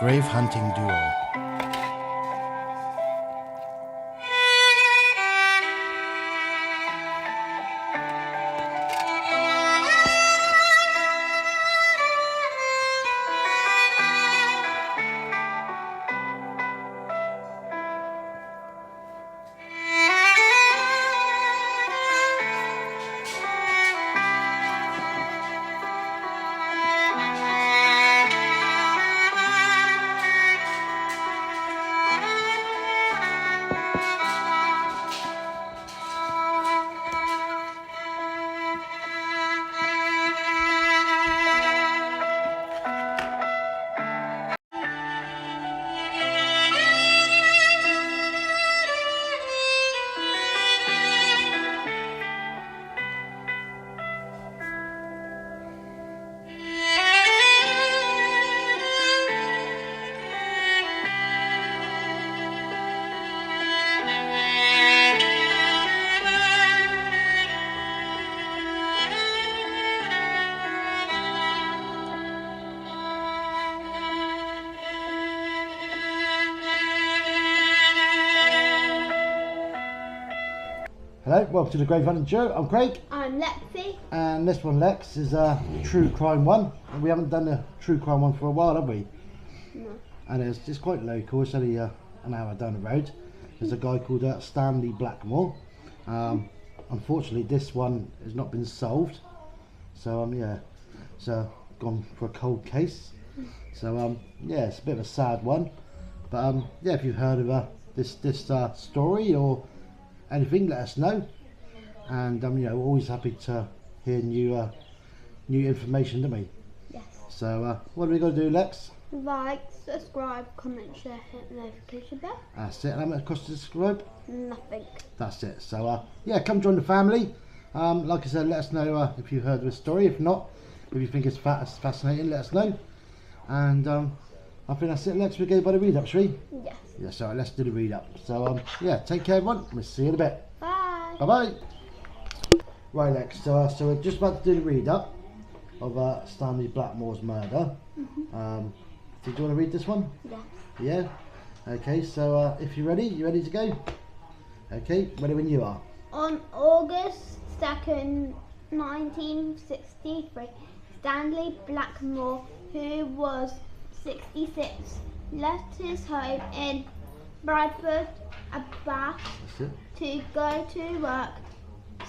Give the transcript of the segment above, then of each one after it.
grave hunting duo. Hello, welcome to the Grave Hunting Show. I'm Craig. I'm Lexi. And this one, Lex, is a true crime one. And we haven't done a true crime one for a while, have we? No. And it's just quite local. It's only an hour down the road. There's a guy called Stanley Blackmore. Unfortunately, this one has not been solved. So yeah, so gone for a cold case. So yeah, it's a bit of a sad one. But yeah, if you've heard of this story or anything, let us know. And you know, we're always happy to hear new information, don't we? Yes. So what are we going to do, Lex? Like, subscribe, comment, share, hit the notification bell. That's it. And how much cost to subscribe? Nothing. That's it. So yeah, come join the family. Like I said, let us know if you heard of the story. If not, if you think it's fascinating, let us know. And I think that's it, Lex. We go by the read up, shall we? Yes. Yeah, so let's do the read up. So yeah, take care, everyone. We'll see you in a bit. Bye. Bye bye. Right, Lex. So we're just about to do the read up of Stanley Blackmore's murder. Did you want to read this one? Yes. Yeah. Okay. So if you're ready, you ready to go? Okay. Ready when you are. On August 2nd, 1963, Stanley Blackmore, who was 66, left his home in Bradford Abbas to go to work.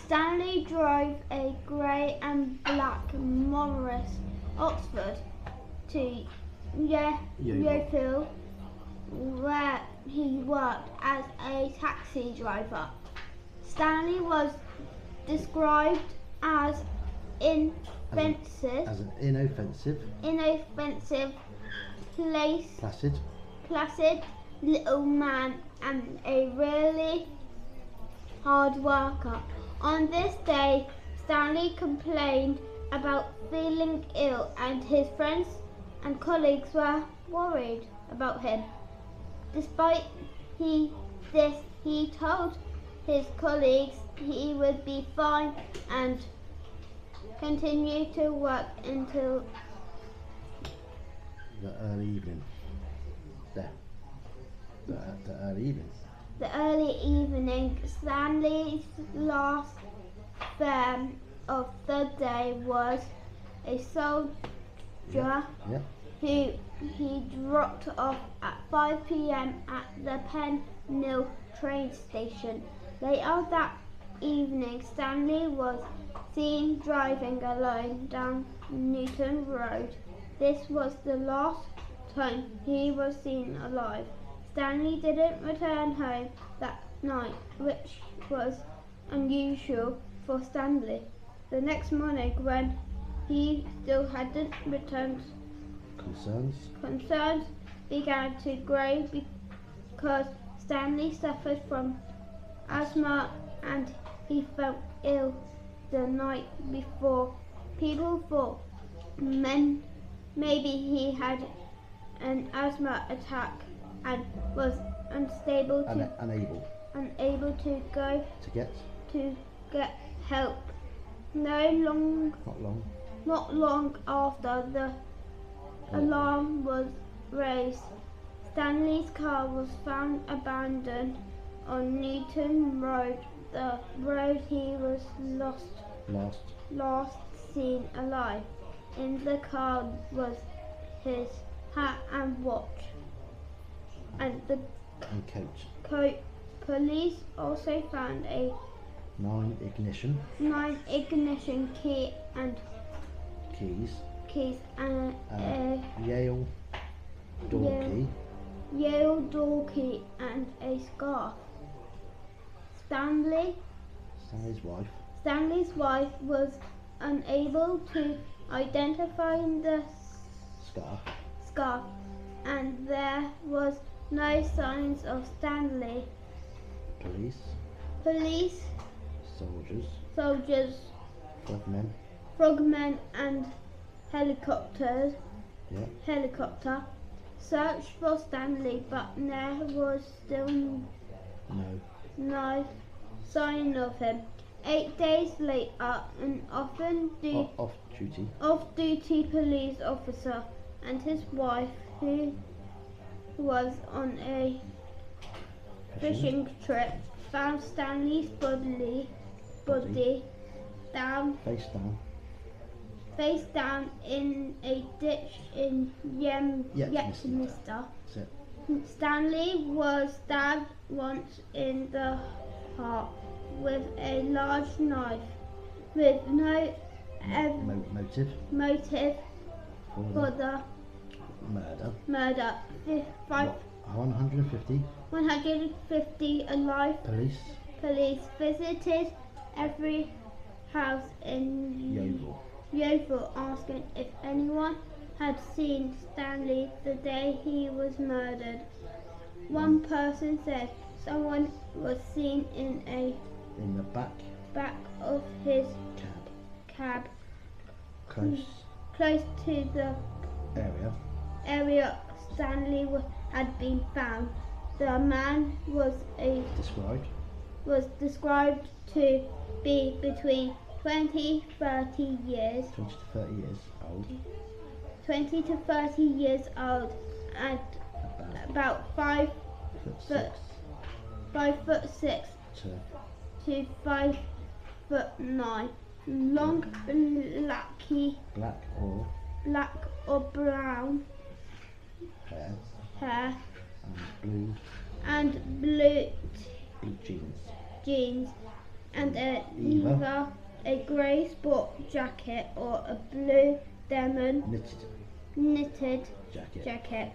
Stanley drove a grey and black Morris Oxford to Yeovil, where he worked as a taxi driver. Stanley was described as inoffensive, placid little man and a really hard worker. On this day, Stanley complained about feeling ill, and his friends and colleagues were worried about him. Despite this, he told his colleagues he would be fine and continued to work until the early evening. The early evening. The early evening. Stanley's last firm of the day was a soldier who he dropped off at 5 p.m. at the Penmill train station. Later that evening, Stanley was seen driving alone down Newton Road. This was the last time he was seen alive. Stanley didn't return home that night, which was unusual for Stanley. The next morning, when he still hadn't returned, concerns began to grow because Stanley suffered from asthma and he felt ill the night before. People thought maybe he had an asthma attack and was unable to go to get help. Not long after, the alarm was race. Stanley's car was found abandoned on Newton Road, the road he was last seen alive. In the car was his hat and watch, and the coat. Police also found a 9 ignition key and keys and a Yale door key and a scarf. Stanley's wife was unable to identify the scarf, and there was no signs of Stanley. Police, soldiers, frogmen and helicopter searched for Stanley, but there was still no sign of him. 8 days later, an off-duty police officer and his wife, who was on a fishing trip, found Stanley's body face down in a ditch in Yetminster. Stanley was stabbed once in the heart with a large knife, with no motive for the murder. 150 alive police visited every house in Yeovil, asking if anyone had seen Stanley the day he was murdered. One person said someone was seen in the back of his cab close to the area Stanley had been found. The man was described to be between 20 to 30 years old and about 5'6" to 5'9", long black or brown hair and blue jeans and either a grey sport jacket or a blue denim knitted jacket.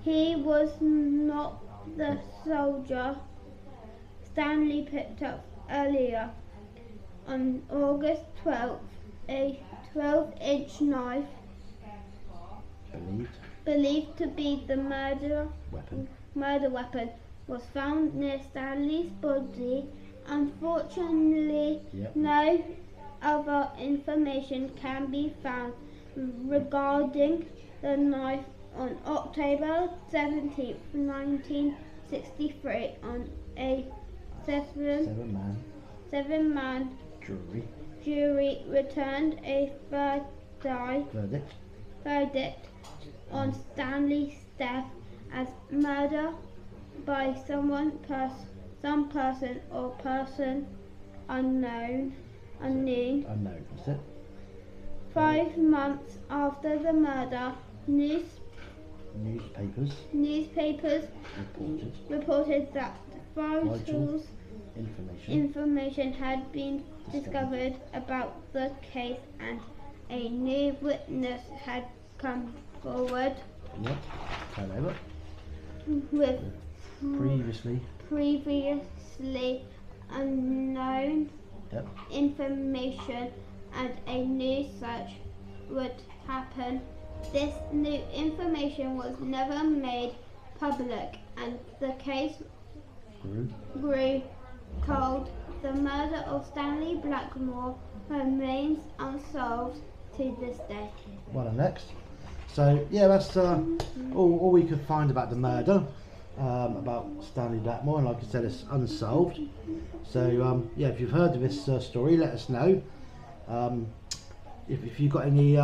He was not the soldier Stanley picked up earlier. On August 12th, a 12-inch knife, believed to be the murder weapon, was found near Stanley's body. Unfortunately, no other information can be found regarding the knife. On October 17th, 1963, on a seven-man jury returned a verdict on Stanley's death as murder by some person or person unknown. 5 months after the murder, newspapers reported that vital information had been discovered about the case, and a new witness had come forward with previously unknown information, and a new search would happen. This new information was never made public, and the case grew cold. The murder of Stanley Blackmore remains unsolved to this day. What a next. So yeah, that's all we could find about the murder, about Stanley Blackmore, and like I said, it's unsolved. So yeah, if you've heard of this story, let us know. If you've got any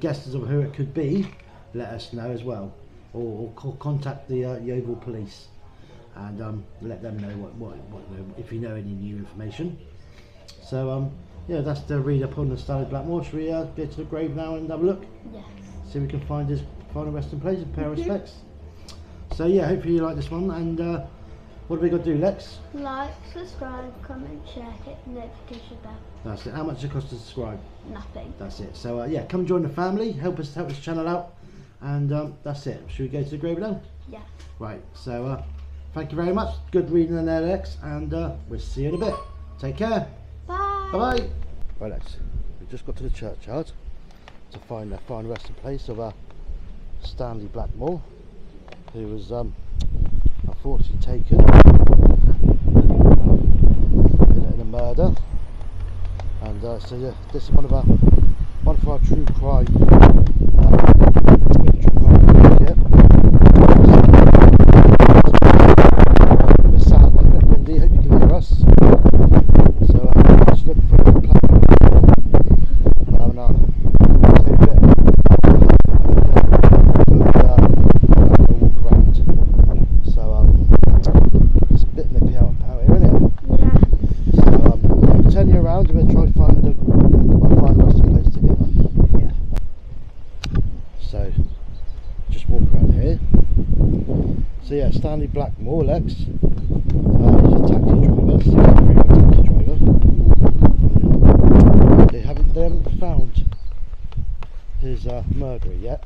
guesses of who it could be, let us know as well. or contact the Yeovil police and let them know what if you know any new information. So yeah, that's the read up on the Stanley Blackmore. Should we go to the grave now and have a look? Yes. See if we can find his final resting place and pay our respects. So yeah, hopefully you like this one, and what have we got to do, Lex? Like, subscribe, comment, share, hit the notification bell. That's it. How much does it cost to subscribe? Nothing. That's it. So yeah, come join the family, help this channel out, and that's it. Should we go to the grave now? Yeah. Right, so thank you very much. Good reading in there, Lex, and we'll see you in a bit. Take care. Bye. Bye-bye. Right, Lex, we've just got to the churchyard to find the final resting place of Stanley Blackmore, who was unfortunately taken in a murder. And so yeah, this is one of our true crime. It's sad, a bit windy. Hope you can hear us. So just looking for a platform. So yeah, Stanley Blackmore, Lex. He's a taxi driver, 63-year-old taxi driver. They haven't found his murderer yet,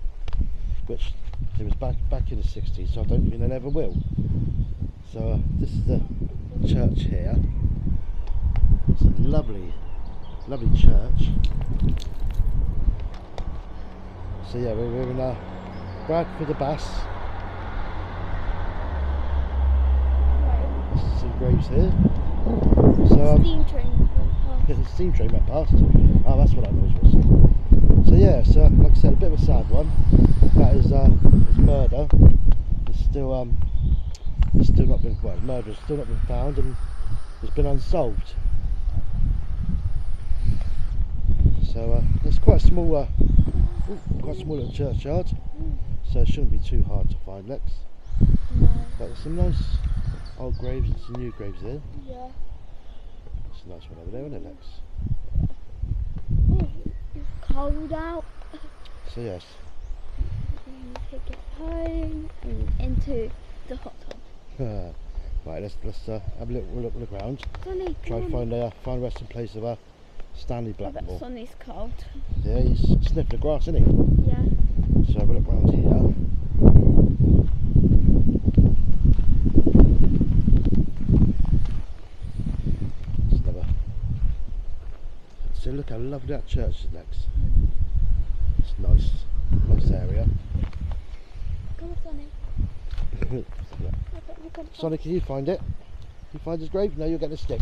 which it was back in the 60s, so I don't think they ever will. So this is the church here. It's a lovely church. So yeah, we're in Bradford Abbas. Some graves here. So steam train went past. Yeah, the steam train went past. Oh, that's what that noise was. So yeah, so like I said, a bit of a sad one. That is his murder. It's still not been, well, murder's still not been found, and it's been unsolved. So it's quite a small little churchyard. So it shouldn't be too hard to find, Lex. No. But there's some nice old graves and some new graves here. Yeah. It's a nice one over there, isn't it, Lex? Oh, it's cold out. So yes. And take it home and into the hot tub. Right, let's have a look around. Sonny, Try and find a resting place of Stanley I bet Blackmore. Sonny's cold. Yeah, he's sniffing the grass, isn't he? Yeah. So have a look around here. So look how lovely that church is, Lex. It's nice area. Come on, Sonny. Sonny, can you find it? You find his grave? No, you'll get a stick.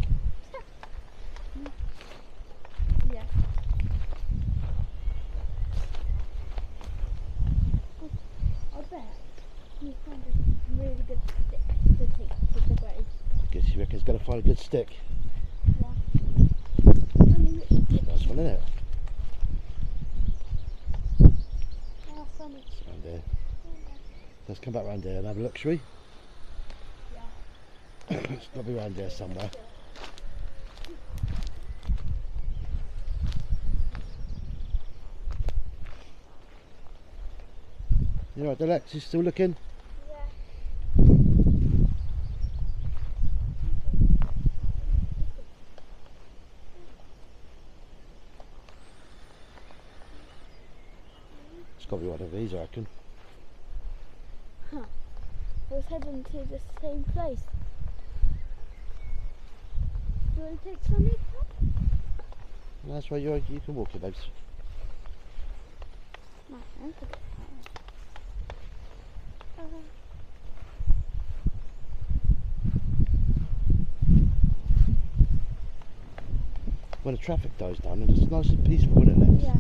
Yeah. I bet you find a really good stick to take to the grave. Guess you reckon he's going to find a good stick. Yeah. Nice one, isn't it? Oh, Sonny. It's around here. Let's come back round here and have a look, shall we? Yeah. It's got to be around here somewhere. You alright, Lex? You still looking? Yeah. It's got to be one of these, I reckon. Huh. I was heading to the same place. Do you want to take Sonny? That's where you can walk it, babes. No, I'm good. When the traffic dies down, it's nice and peaceful, isn't it, Lex? Yeah.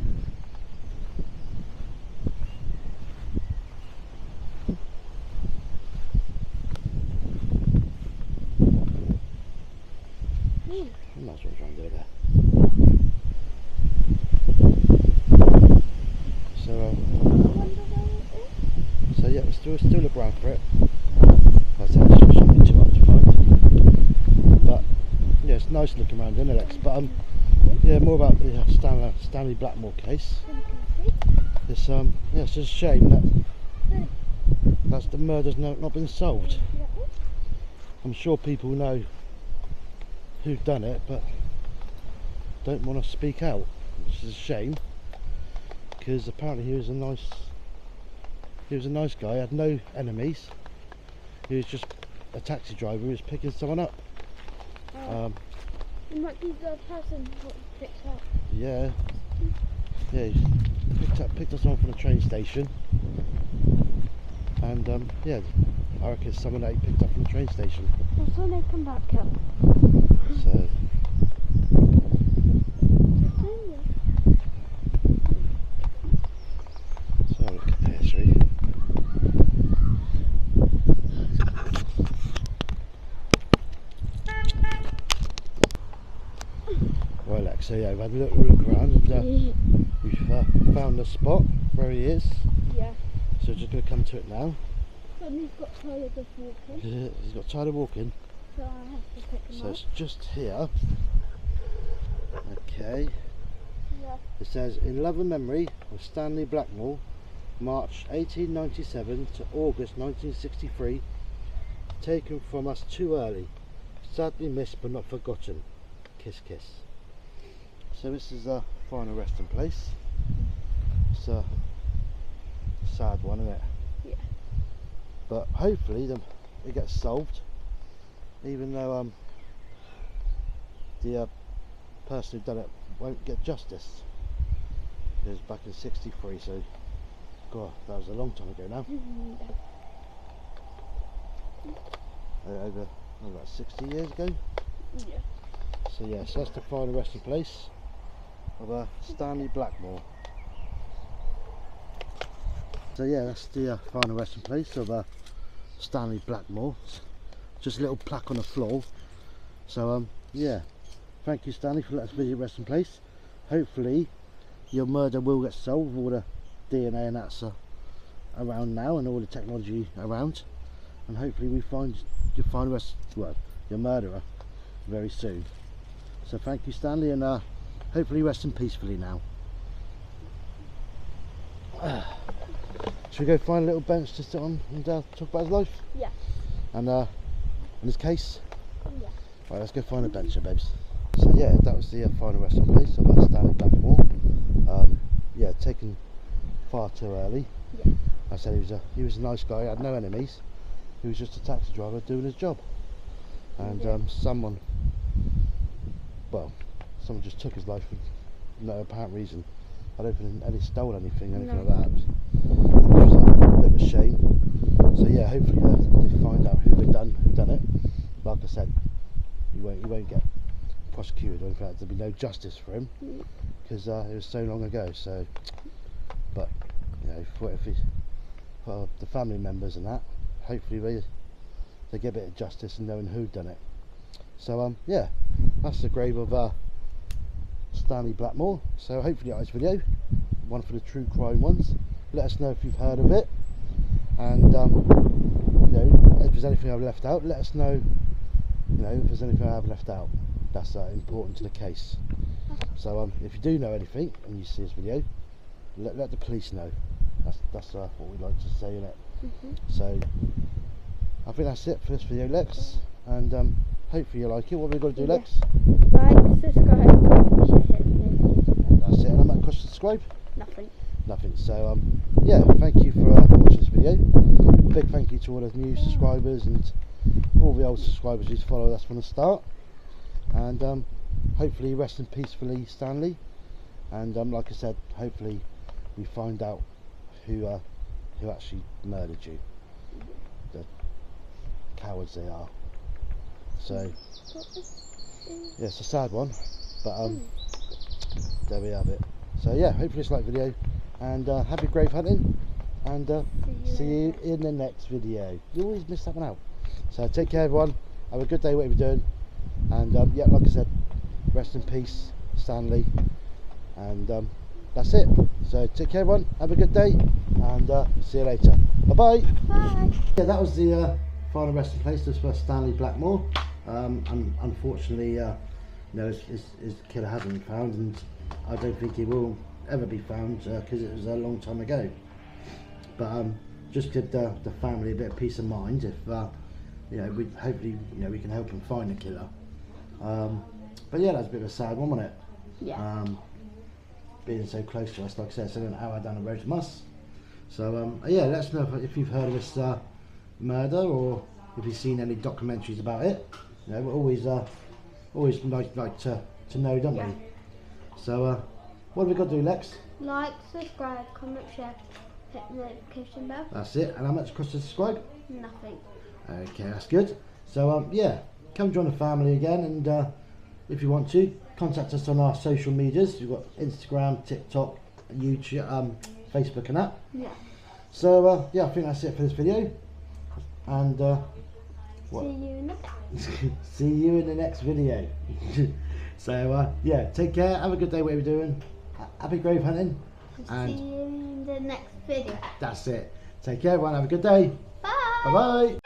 Nice one's round there. So, yeah, we're still so we'll still look around for it. That's actually something too hard to find. But yeah, it's nice looking around, isn't it, Lex? But yeah, more about the Stanley Blackmore case. It's yeah, it's just a shame that the murder's not been solved. I'm sure people know who done it, but don't want to speak out, which is a shame, because apparently he was a nice guy, had no enemies. He was just a taxi driver who was picking someone up. It might be the person who picked up. Yeah, he picked us up from the train station, and yeah, I reckon it's someone that he picked up from the train station. That's when they come back up. So. So look at there, shall we? Well, Lex, so yeah, we've had a little look around and we've found the spot where he is. Yeah. So we're just going to come to it now. And he's got tired of walking. He's got tired of walking. So I have to pick him up. So it's just here. Okay. Yeah. It says, in love and memory of Stanley Blackmore, March 1897 to August 1963, taken from us too early, sadly missed but not forgotten. Kiss kiss. So this is a final resting place. It's a sad one, isn't it? Yeah. But hopefully it gets solved, even though the person who done it won't get justice. It was back in '63, so God, that was a long time ago now. Over about 60 years ago. Yeah. So yeah, so that's the final resting place of Stanley Blackmore. So yeah, that's the final resting place of Stanley Blackmore. Just a little plaque on the floor. So yeah, thank you, Stanley, for letting us visit your resting place. Hopefully your murder will get solved with all the DNA and that's around now, and all the technology around, and hopefully we find your murderer very soon. So thank you, Stanley, and hopefully rest in peacefully now. Should we go find a little bench to sit on and talk about his life? Yeah. And in his case? Yeah. Right, let's go find a bench, babes. So yeah, that was the final resting place of Stanley Blackmore. Yeah, taken far too early. Yeah. I said he was a nice guy, had no enemies. He was just a taxi driver doing his job. And someone just took his life for no apparent reason. I don't think he stole anything like that. Which was a bit of a shame. So yeah, hopefully they find out who done it. Like I said, he won't get prosecuted or anything like that. There'll be no justice for him because it was so long ago. So, but you know, for the family members and that, hopefully they get a bit of justice in knowing who done it. So yeah, that's the grave of Stanley Blackmore. So hopefully you like this video, one for the true crime ones. Let us know if you've heard of it, and you know, if there's anything I've left out, let us know. You know, if there's anything I have left out that's important to the case. So if you do know anything and you see this video, let the police know. That's what we like to say, innit? So I think that's it for this video, Lex, and hopefully you like it. What have we got to do, Lex? Like, subscribe, comment, share, hit. That's it. And how much cost to subscribe? Nothing. So yeah, thank you for watching this video. Big thank you to all the new subscribers and all the old subscribers who's followed us from the start. And hopefully rest in peacefully, Stanley. And like I said, hopefully we find out who actually murdered you. The cowards they are. So yeah, it's a sad one, but there we have it. So yeah, hopefully it's like video, and happy grave hunting, and see you in the next video. You always miss that one out. So take care, everyone. Have a good day, whatever you're doing, and yeah, like I said, rest in peace, Stanley, and that's it. So take care everyone, have a good day, and see you later. Bye-bye. Bye. Yeah, that was the final resting place just for Stanley Blackmore. And unfortunately, his killer hasn't been found, and I don't think he will ever be found because it was a long time ago. But just give the family a bit of peace of mind if we hopefully we can help him find the killer. But yeah, that's a bit of a sad one, wasn't it? Yeah. Being so close to us, like I said, it's only an hour down the road from us. So yeah, let us know if you've heard of this murder, or if you've seen any documentaries about it. We're always like to know, don't we? So what have we got to do, Lex? Like, subscribe, comment, share, hit the notification bell. That's it. And how much costs to subscribe? Nothing. Okay, that's good. So yeah, come join the family again, and if you want to, contact us on our social medias. We've got Instagram, TikTok, YouTube, Facebook and that. Yeah. So yeah, I think that's it for this video. And see you in the next video. So yeah, take care, have a good day, whatever you're doing. Happy grave hunting. And see you in the next video. That's it. Take care everyone, have a good day. Bye. Bye bye.